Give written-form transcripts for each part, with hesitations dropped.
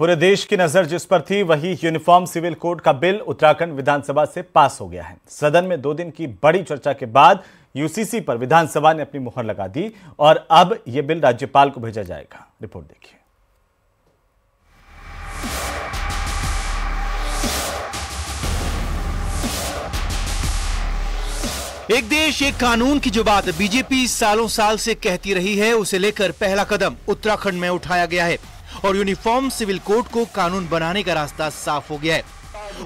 पूरे देश की नजर जिस पर थी वही यूनिफॉर्म सिविल कोड का बिल उत्तराखंड विधानसभा से पास हो गया है। सदन में 2 दिन की बड़ी चर्चा के बाद यूसीसी पर विधानसभा ने अपनी मुहर लगा दी और अब यह बिल राज्यपाल को भेजा जाएगा। रिपोर्ट देखिए। एक देश एक कानून की जो बात बीजेपी सालों साल से कहती रही है, उसे लेकर पहला कदम उत्तराखंड में उठाया गया है और यूनिफॉर्म सिविल कोड को कानून बनाने का रास्ता साफ हो गया है।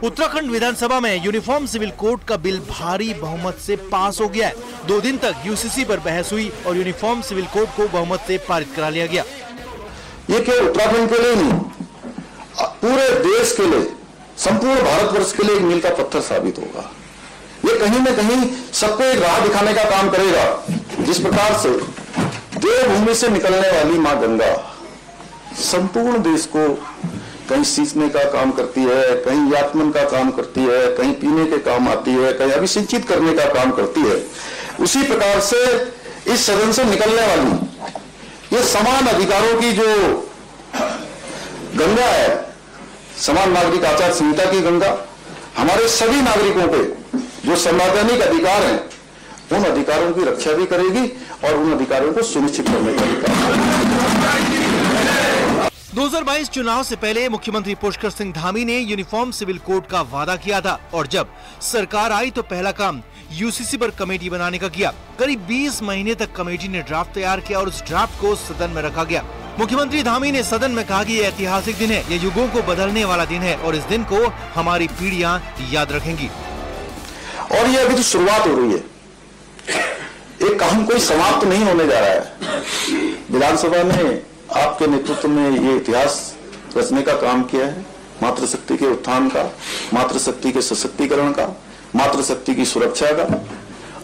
उत्तराखंड विधानसभा में यूनिफॉर्म सिविल कोड का बिल भारी बहुमत से पास हो गया है। 2 दिन तक यूसीसी पर बहस हुई और यूनिफॉर्म सिविल कोड को बहुमत से पारित करा लिया गया। ये केवल उत्तराखंड के लिए नहीं, पूरे देश के लिए, संपूर्ण भारतवर्ष के लिए एक मील का पत्थर साबित होगा। ये कहीं न कहीं सबको एक राह दिखाने का काम करेगा। जिस प्रकार से देवभूमि से निकलने वाली मां गंगा संपूर्ण देश को कहीं सींचने का काम करती है, कहीं यातमन का काम करती है, कहीं पीने के काम आती है, कहीं अभिसिंचित करने का काम करती है, उसी प्रकार से इस सदन से निकलने वाली ये समान अधिकारों की जो गंगा है, समान नागरिक आचार संहिता की गंगा, हमारे सभी नागरिकों पे जो संवैधानिक अधिकार हैं, उन अधिकारों की रक्षा भी करेगी और उन अधिकारों को सुनिश्चित करने का भी काम। 2022 चुनाव से पहले मुख्यमंत्री पुष्कर सिंह धामी ने यूनिफॉर्म सिविल कोड का वादा किया था और जब सरकार आई तो पहला काम यूसीसी पर कमेटी बनाने का किया। करीब 20 महीने तक कमेटी ने ड्राफ्ट तैयार किया और उस ड्राफ्ट को सदन में रखा गया। मुख्यमंत्री धामी ने सदन में कहा कि ये ऐतिहासिक दिन है, ये युगों को बदलने वाला दिन है और इस दिन को हमारी पीढ़ियां याद रखेंगी। और ये अभी तो शुरुआत हो रही है, एक काम कोई समाप्त नहीं होने जा रहा है। विधानसभा ने आपके नेतृत्व में ये इतिहास रचने का काम किया है, मातृशक्ति के उत्थान का, मातृशक्ति के सशक्तिकरण का, मातृशक्ति की सुरक्षा का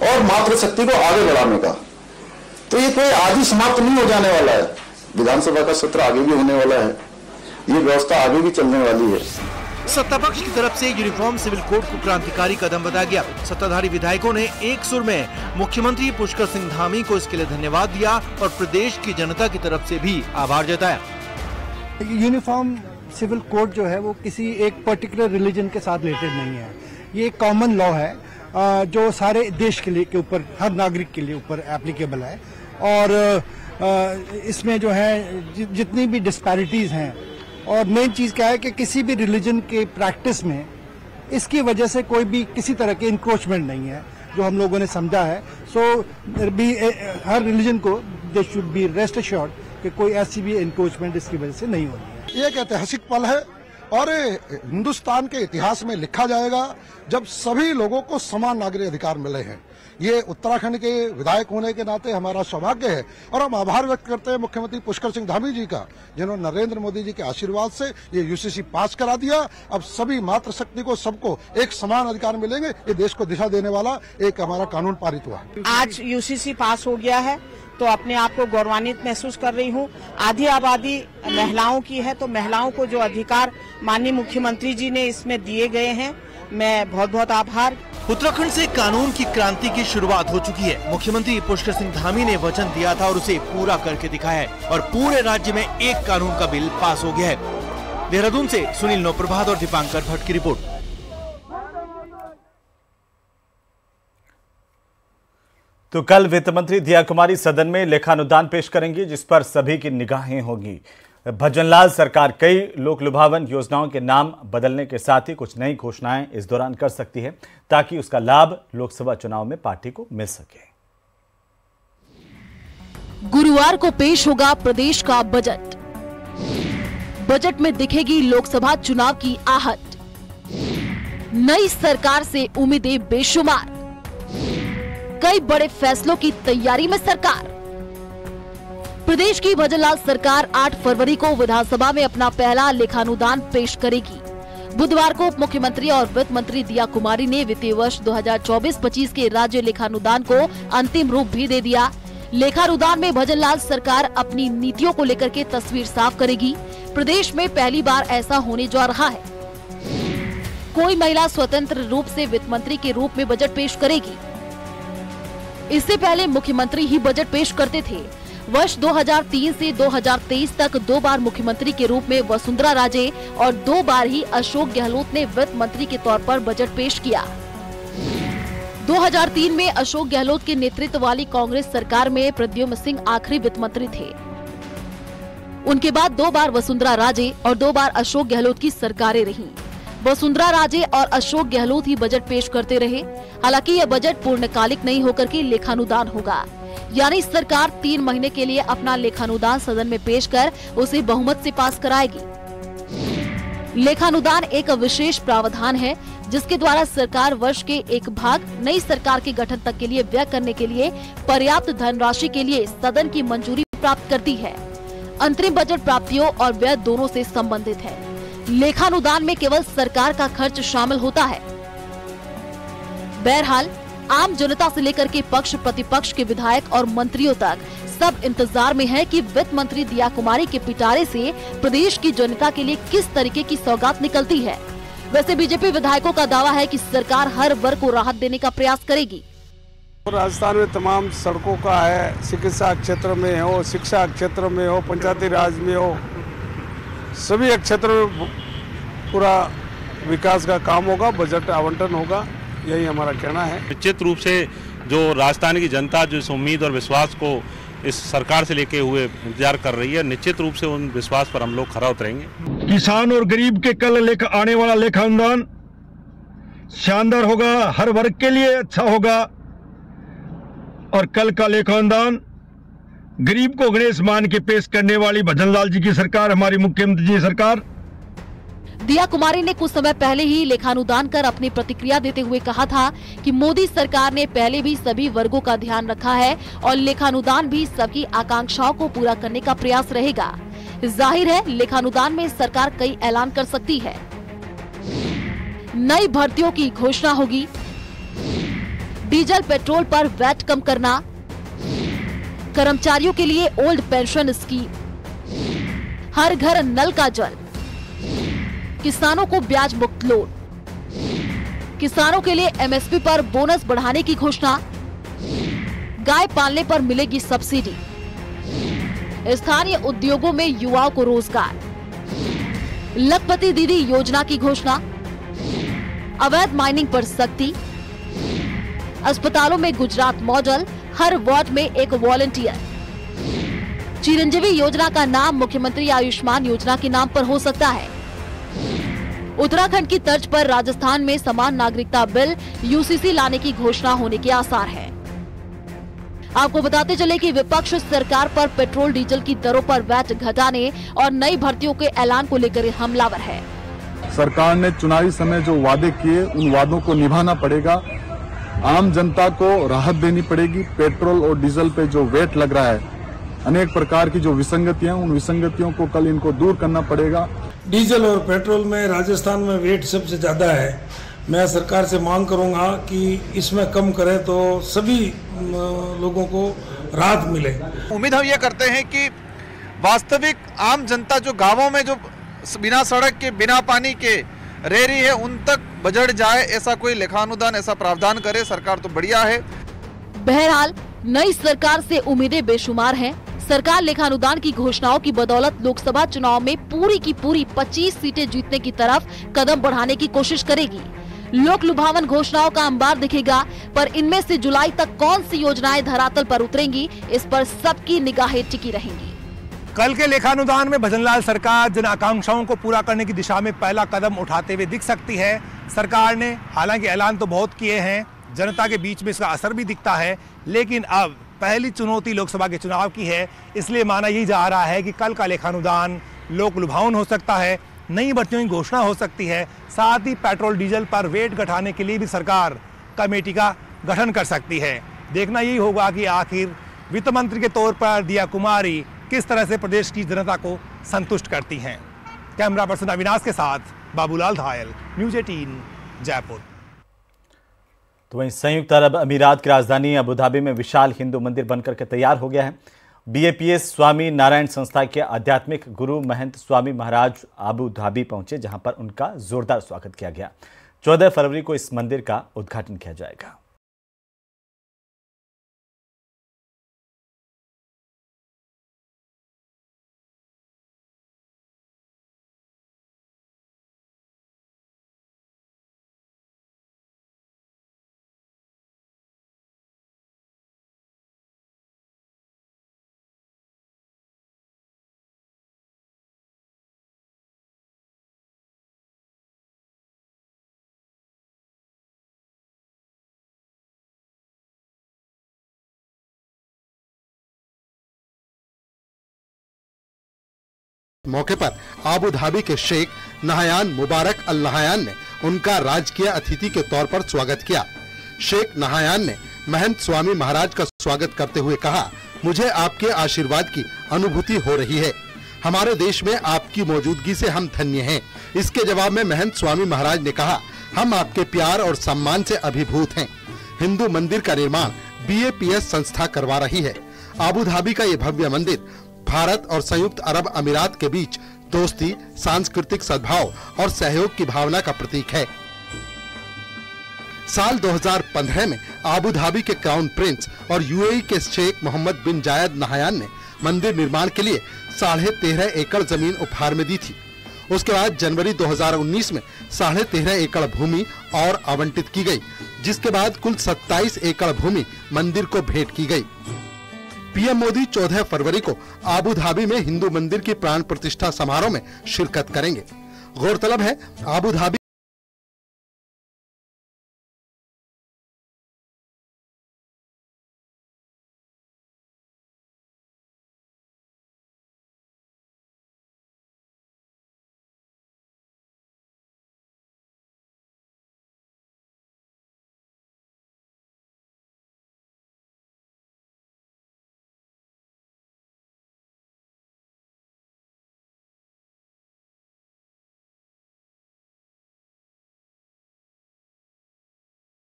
और मातृशक्ति को आगे बढ़ाने का। तो ये कोई आज ही समाप्त नहीं हो जाने वाला है। विधानसभा का सत्र आगे भी होने वाला है, ये व्यवस्था आगे भी चलने वाली है। सत्ता पक्ष की तरफ से यूनिफॉर्म सिविल कोड को क्रांतिकारी कदम बताया गया। सत्ताधारी विधायकों ने एक सुर में मुख्यमंत्री पुष्कर सिंह धामी को इसके लिए धन्यवाद दिया और प्रदेश की जनता की तरफ से भी आभार जताया। यूनिफॉर्म सिविल कोड जो है वो किसी एक पर्टिकुलर रिलीजन के साथ रिलेटेड नहीं है। ये एक कॉमन लॉ है जो सारे देश के लिए के ऊपर, हर नागरिक के लिए ऊपर एप्लीकेबल है और इसमें जो है जितनी भी डिस्पैरिटीज हैं और मेन चीज क्या है कि किसी भी रिलीजन के प्रैक्टिस में इसकी वजह से कोई भी किसी तरह के इंक्रोचमेंट नहीं है, जो हम लोगों ने समझा है। सो हर रिलीजन को they should be rest assured कि कोई ऐसी भी इंक्रोचमेंट इसकी वजह से नहीं होनी है। ये एक ऐतिहासिक पल है और हिंदुस्तान के इतिहास में लिखा जाएगा जब सभी लोगों को समान नागरिक अधिकार मिले हैं। ये उत्तराखंड के विधायक होने के नाते हमारा सौभाग्य है और हम आभार व्यक्त करते हैं मुख्यमंत्री पुष्कर सिंह धामी जी का, जिन्होंने नरेंद्र मोदी जी के आशीर्वाद से ये यूसीसी पास करा दिया। अब सभी मातृशक्ति को, सबको एक समान अधिकार मिलेंगे। ये देश को दिशा देने वाला एक हमारा कानून पारित हुआ। आज यूसीसी पास हो गया है तो अपने आप को गौरवान्वित महसूस कर रही हूँ। आधी आबादी महिलाओं की है तो महिलाओं को जो अधिकार माननीय मुख्यमंत्री जी ने इसमें दिए गए हैं, मैं बहुत बहुत आभार। उत्तराखंड से कानून की क्रांति की शुरुआत हो चुकी है। मुख्यमंत्री पुष्कर सिंह धामी ने वचन दिया था और उसे पूरा करके दिखाया है और पूरे राज्य में एक कानून का बिल पास हो गया है। देहरादून से सुनील नौप्रभात और दीपांकर भट्ट की रिपोर्ट। तो कल वित्त मंत्री दिया कुमारी सदन में लेखानुदान पेश करेंगी, जिस पर सभी की निगाहें होंगी। भजनलाल सरकार कई लोक लुभावन योजनाओं के नाम बदलने के साथ ही कुछ नई घोषणाएं इस दौरान कर सकती है ताकि उसका लाभ लोकसभा चुनाव में पार्टी को मिल सके। गुरुवार को पेश होगा प्रदेश का बजट। बजट में दिखेगी लोकसभा चुनाव की आहट। नई सरकार से उम्मीदें बेशुमार। कई बड़े फैसलों की तैयारी में सरकार। प्रदेश की भजनलाल सरकार 8 फरवरी को विधानसभा में अपना पहला लेखानुदान पेश करेगी। बुधवार को उप मुख्यमंत्री और वित्त मंत्री दिया कुमारी ने वित्तीय वर्ष 2024-25 के राज्य लेखानुदान को अंतिम रूप भी दे दिया। लेखानुदान में भजनलाल सरकार अपनी नीतियों को लेकर के तस्वीर साफ करेगी। प्रदेश में पहली बार ऐसा होने जा रहा है। कोई महिला स्वतंत्र रूप से वित्त मंत्री के रूप में बजट पेश करेगी। इससे पहले मुख्यमंत्री ही बजट पेश करते थे। वर्ष 2003 से 2023 तक 2 बार मुख्यमंत्री के रूप में वसुंधरा राजे और 2 बार ही अशोक गहलोत ने वित्त मंत्री के तौर पर बजट पेश किया। 2003 में अशोक गहलोत के नेतृत्व वाली कांग्रेस सरकार में प्रद्युम्न सिंह आखिरी वित्त मंत्री थे। उनके बाद 2 बार वसुंधरा राजे और 2 बार अशोक गहलोत की सरकारें रहीं। वसुंधरा राजे और अशोक गहलोत ही बजट पेश करते रहे। हालांकि यह बजट पूर्णकालिक नहीं होकर के लेखानुदान होगा, यानी सरकार 3 महीने के लिए अपना लेखानुदान सदन में पेश कर उसे बहुमत से पास कराएगी। लेखानुदान एक विशेष प्रावधान है जिसके द्वारा सरकार वर्ष के एक भाग नई सरकार के गठन तक के लिए व्यय करने के लिए पर्याप्त धनराशि के लिए सदन की मंजूरी प्राप्त करती है। अंतरिम बजट प्राप्तियों और व्यय दोनों से संबंधित है। लेखानुदान में केवल सरकार का खर्च शामिल होता है। बहरहाल आम जनता से लेकर के पक्ष प्रतिपक्ष के विधायक और मंत्रियों तक सब इंतजार में है कि वित्त मंत्री दिया कुमारी के पिटारे से प्रदेश की जनता के लिए किस तरीके की सौगात निकलती है। वैसे बीजेपी विधायकों का दावा है कि सरकार हर वर्ग को राहत देने का प्रयास करेगी। राजस्थान में तमाम सड़कों का है, चिकित्सा क्षेत्र में हो, शिक्षा क्षेत्र में हो, पंचायती राज में हो, सभी क्षेत्र में पूरा विकास का काम होगा, बजट आवंटन होगा, यही हमारा कहना है। निश्चित रूप से जो राजस्थान की जनता जो इस उम्मीद और विश्वास को इस सरकार से लेके हुए इंतजार कर रही है, निश्चित रूप से उन विश्वास पर हम लोग खरा उतरेंगे। किसान और गरीब के कल आने वाला लेखानुदान शानदार होगा, हर वर्ग के लिए अच्छा होगा और कल का लेखानुदान गरीब को गणेश मान के पेश करने वाली भजनलाल जी की सरकार, हमारी मुख्यमंत्री जी सरकार। दिया कुमारी ने कुछ समय पहले ही लेखानुदान कर अपनी प्रतिक्रिया देते हुए कहा था कि मोदी सरकार ने पहले भी सभी वर्गों का ध्यान रखा है और लेखानुदान भी सबकी आकांक्षाओं को पूरा करने का प्रयास रहेगा। जाहिर है लेखानुदान में सरकार कई ऐलान कर सकती है। नई भर्तियों की घोषणा होगी, डीजल पेट्रोल पर वैट कम करना, कर्मचारियों के लिए ओल्ड पेंशन स्कीम, हर घर नल का जल, किसानों को ब्याज मुक्त लोन, किसानों के लिए एमएसपी पर बोनस बढ़ाने की घोषणा, गाय पालने पर मिलेगी सब्सिडी, स्थानीय उद्योगों में युवाओं को रोजगार, लखपति दीदी योजना की घोषणा, अवैध माइनिंग पर सख्ती, अस्पतालों में गुजरात मॉडल, हर वार्ड में एक वॉलंटियर, चिरंजीवी योजना का नाम मुख्यमंत्री आयुष्मान योजना के नाम पर हो सकता है। उत्तराखंड की तर्ज पर राजस्थान में समान नागरिकता बिल यूसीसी लाने की घोषणा होने के आसार है। आपको बताते चले कि विपक्ष सरकार पर पेट्रोल डीजल की दरों पर वैट घटाने और नई भर्तियों के ऐलान को लेकर हमलावर है। सरकार ने चुनावी समय जो वादे किए उन वादों को निभाना पड़ेगा। आम जनता को राहत देनी पड़ेगी। पेट्रोल और डीजल पे जो वेट लग रहा है, अनेक प्रकार की जो विसंगतियां, उन विसंगतियों को कल इनको दूर करना पड़ेगा। डीजल और पेट्रोल में राजस्थान में वेट सबसे ज़्यादा है। मैं सरकार से मांग करूंगा कि इसमें कम करें तो सभी लोगों को राहत मिले। उम्मीद हम ये करते हैं कि वास्तविक आम जनता जो गांवों में जो बिना सड़क के बिना पानी के रह रही है उन तक बजट जाए, ऐसा कोई लेखानुदान ऐसा प्रावधान करे। सरकार तो बढ़िया है। बहरहाल नई सरकार से उम्मीदें बेशुमार हैं। सरकार लेखानुदान की घोषणाओं की बदौलत लोकसभा चुनाव में पूरी की पूरी 25 सीटें जीतने की तरफ कदम बढ़ाने की कोशिश करेगी। लोक लुभावन घोषणाओं का अंबार दिखेगा, पर इनमें से जुलाई तक कौन सी योजनाएं धरातल पर उतरेंगी, इस पर सबकी निगाहें टिकी रहेंगी। कल के लेखानुदान में भजनलाल सरकार जन आकांक्षाओं को पूरा करने की दिशा में पहला कदम उठाते हुए दिख सकती है। सरकार ने हालांकि ऐलान तो बहुत किए हैं, जनता के बीच में इसका असर भी दिखता है, लेकिन अब पहली चुनौती लोकसभा के चुनाव की है। इसलिए माना यही जा रहा है कि कल का लेखानुदान लोक लुभावन हो सकता है, नई भर्तियों की घोषणा हो सकती है, साथ ही पेट्रोल डीजल पर वेट घटाने के लिए भी सरकार कमेटी का गठन कर सकती है। देखना यही होगा कि आखिर वित्त मंत्री के तौर पर दिया कुमारी किस तरह से प्रदेश की जनता को संतुष्ट करती हैं। कैमरा पर्सन अविनाश के साथ बाबूलाल धायल, न्यूज़ 18 जयपुर। तो वहीं संयुक्त अरब अमीरात की राजधानी अबू धाबी में विशाल हिंदू मंदिर बनकर के तैयार हो गया है। बीएपीएस स्वामी नारायण संस्था के आध्यात्मिक गुरु महंत स्वामी महाराज अबू धाबी पहुंचे, जहां पर उनका जोरदार स्वागत किया गया। 14 फरवरी को इस मंदिर का उद्घाटन किया जाएगा। मौके पर आबू धाबी के शेख नहायान मुबारक अल नहायान ने उनका राजकीय अतिथि के तौर पर स्वागत किया। शेख नहायान ने महंत स्वामी महाराज का स्वागत करते हुए कहा, मुझे आपके आशीर्वाद की अनुभूति हो रही है। हमारे देश में आपकी मौजूदगी से हम धन्य हैं। इसके जवाब में महंत स्वामी महाराज ने कहा, हम आपके प्यार और सम्मान से अभिभूत हैं। हिंदू मंदिर का निर्माण BAPS संस्था करवा रही है। आबू धाबी का ये भव्य मंदिर भारत और संयुक्त अरब अमीरात के बीच दोस्ती, सांस्कृतिक सद्भाव और सहयोग की भावना का प्रतीक है। साल 2015 में आबू धाबी के क्राउन प्रिंस और UAE के शेख मोहम्मद बिन जायद नहायान ने मंदिर निर्माण के लिए 13.5 एकड़ जमीन उपहार में दी थी। उसके बाद जनवरी 2019 में 13.5 एकड़ भूमि और आवंटित की गई, जिसके बाद कुल 27 एकड़ भूमि मंदिर को भेंट की गई। PM मोदी 14 फरवरी को आबू धाबी में हिंदू मंदिर की प्राण प्रतिष्ठा समारोह में शिरकत करेंगे। गौरतलब है, आबू धाबी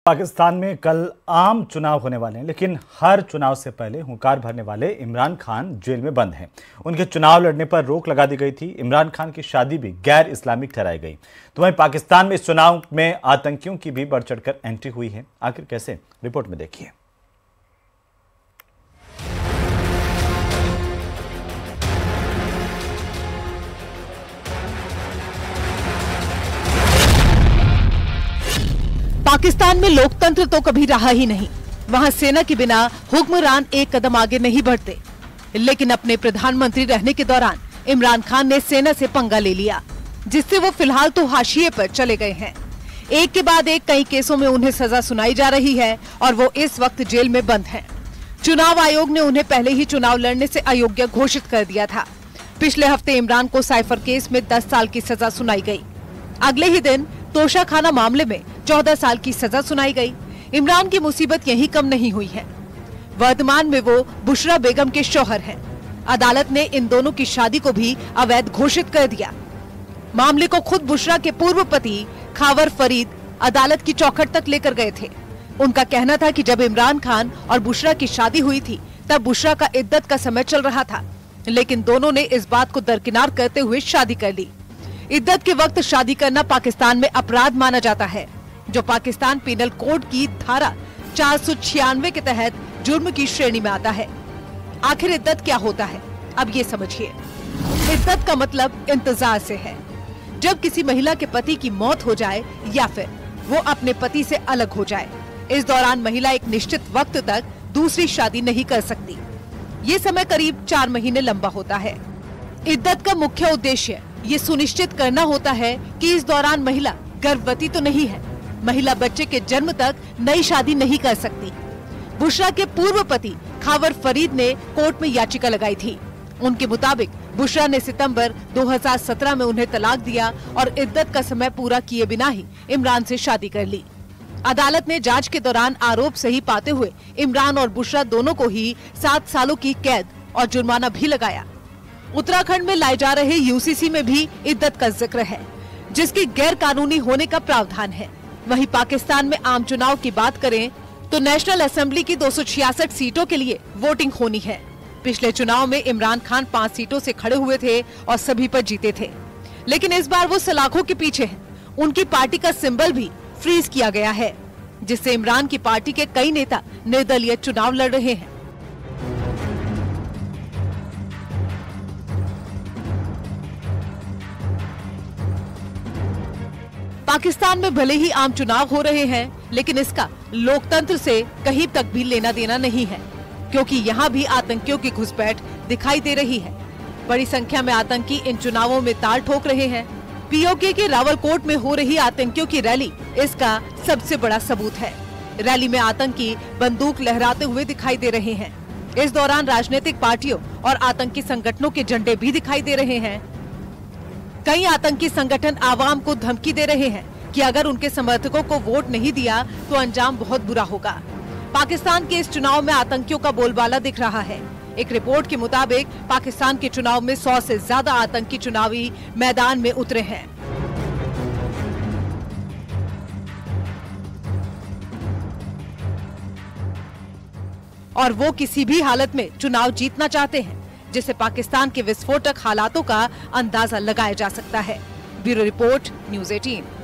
पाकिस्तान में कल आम चुनाव होने वाले हैं, लेकिन हर चुनाव से पहले हुंकार भरने वाले इमरान खान जेल में बंद हैं। उनके चुनाव लड़ने पर रोक लगा दी गई थी। इमरान खान की शादी भी गैर इस्लामिक ठहराई गई। तो वहीं पाकिस्तान में इस चुनाव में आतंकियों की भी बढ़ चढ़कर एंट्री हुई है। आखिर कैसे, रिपोर्ट में देखिए। पाकिस्तान में लोकतंत्र तो कभी रहा ही नहीं। वहां सेना के बिना हुक्मरान एक कदम आगे नहीं बढ़ते। लेकिन अपने प्रधानमंत्री रहने के दौरान इमरान खान ने सेना से पंगा ले लिया, जिससे वो फिलहाल तो हाशिए पर चले गए हैं। एक के बाद एक कई केसों में उन्हें सजा सुनाई जा रही है और वो इस वक्त जेल में बंद हैं। चुनाव आयोग ने उन्हें पहले ही चुनाव लड़ने से अयोग्य घोषित कर दिया था। पिछले हफ्ते इमरान को साइफर केस में 10 साल की सजा सुनाई गई। अगले ही दिन तोशाखाना मामले में 14 साल की सजा सुनाई गई। इमरान की मुसीबत यही कम नहीं हुई है। वर्तमान में वो बुशरा बेगम के शौहर हैं। अदालत ने इन दोनों की शादी को भी अवैध घोषित कर दिया। मामले को खुद बुशरा के पूर्व पति खावर फरीद अदालत की चौखट तक लेकर गए थे। उनका कहना था कि जब इमरान खान और बुशरा की शादी हुई थी, तब बुशरा का इद्दत का समय चल रहा था, लेकिन दोनों ने इस बात को दरकिनार करते हुए शादी कर ली। इद्दत के वक्त शादी करना पाकिस्तान में अपराध माना जाता है, जो पाकिस्तान पीनल कोड की धारा 496 के तहत जुर्म की श्रेणी में आता है। आखिर इद्दत क्या होता है, अब ये समझिए। इद्दत का मतलब इंतजार से है। जब किसी महिला के पति की मौत हो जाए या फिर वो अपने पति से अलग हो जाए, इस दौरान महिला एक निश्चित वक्त तक दूसरी शादी नहीं कर सकती। ये समय करीब 4 महीने लंबा होता है। इद्दत का मुख्य उद्देश्य ये सुनिश्चित करना होता है कि इस दौरान महिला गर्भवती तो नहीं है। महिला बच्चे के जन्म तक नई शादी नहीं कर सकती। बुशरा के पूर्व पति खावर फरीद ने कोर्ट में याचिका लगाई थी। उनके मुताबिक बुशरा ने सितंबर 2017 में उन्हें तलाक दिया और इद्दत का समय पूरा किए बिना ही इमरान से शादी कर ली। अदालत ने जांच के दौरान आरोप सही पाते हुए इमरान और बुशरा दोनों को ही 7 सालों की कैद और जुर्माना भी लगाया। उत्तराखंड में लाए जा रहे UCC में भी इद्दत का जिक्र है, जिसकी गैर कानूनी होने का प्रावधान है। वहीं पाकिस्तान में आम चुनाव की बात करें तो नेशनल असेंबली की 266 सीटों के लिए वोटिंग होनी है। पिछले चुनाव में इमरान खान 5 सीटों से खड़े हुए थे और सभी पर जीते थे, लेकिन इस बार वो सलाखों के पीछे हैं। उनकी पार्टी का सिंबल भी फ्रीज किया गया है, जिससे इमरान की पार्टी के कई नेता निर्दलीय चुनाव लड़ रहे हैं। पाकिस्तान में भले ही आम चुनाव हो रहे हैं, लेकिन इसका लोकतंत्र से कहीं तक भी लेना देना नहीं है, क्योंकि यहाँ भी आतंकियों की घुसपैठ दिखाई दे रही है। बड़ी संख्या में आतंकी इन चुनावों में ताल ठोक रहे हैं। POK के रावलकोट में हो रही आतंकियों की रैली इसका सबसे बड़ा सबूत है। रैली में आतंकी बंदूक लहराते हुए दिखाई दे रहे हैं। इस दौरान राजनीतिक पार्टियों और आतंकी संगठनों के झंडे भी दिखाई दे रहे हैं। कई आतंकी संगठन आवाम को धमकी दे रहे हैं कि अगर उनके समर्थकों को वोट नहीं दिया तो अंजाम बहुत बुरा होगा। पाकिस्तान के इस चुनाव में आतंकियों का बोलबाला दिख रहा है। एक रिपोर्ट के मुताबिक पाकिस्तान के चुनाव में 100 से ज्यादा आतंकी चुनावी मैदान में उतरे हैं। और वो किसी भी हालत में चुनाव जीतना चाहते हैं, जिससे पाकिस्तान के विस्फोटक हालातों का अंदाजा लगाया जा सकता है। Bureau report, news 18।